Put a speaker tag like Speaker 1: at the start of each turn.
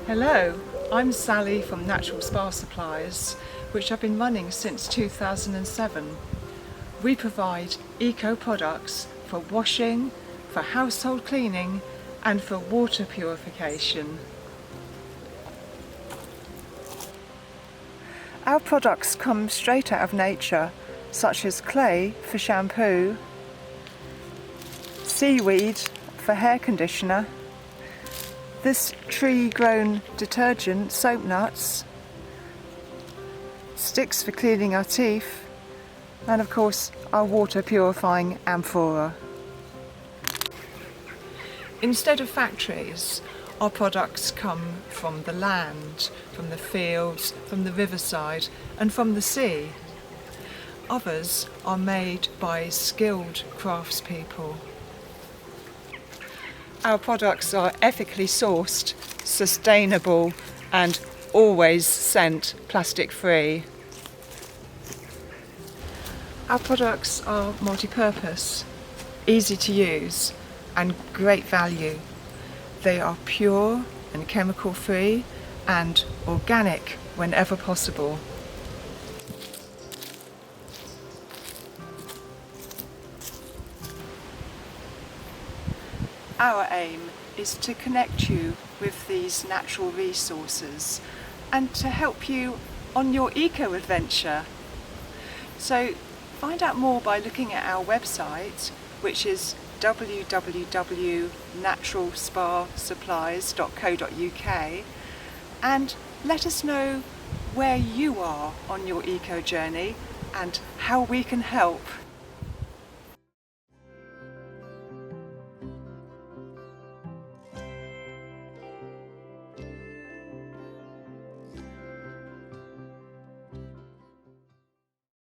Speaker 1: Hello, I'm Sally from Natural Spa Supplies, which I've been running since 2007. We provide eco products for washing, for household cleaning and for water purification. Our products come straight out of nature, such as clay for shampoo, seaweed for hair conditioner, this tree-grown detergent, soap nuts, sticks for cleaning our teeth, and of course our water purifying amphora. Instead of factories, our products come from the land, from the fields, from the riverside and from the sea. Others are made by skilled craftspeople. Our products are ethically sourced, sustainable and always scent plastic free. Our products are multi-purpose, easy to use and great value. They are pure and chemical free and organic whenever possible. Our aim is to connect you with these natural resources and to help you on your eco-adventure. So find out more by looking at our website, which is www.naturalspasupplies.co.uk, and let us know where you are on your eco journey and how we can help.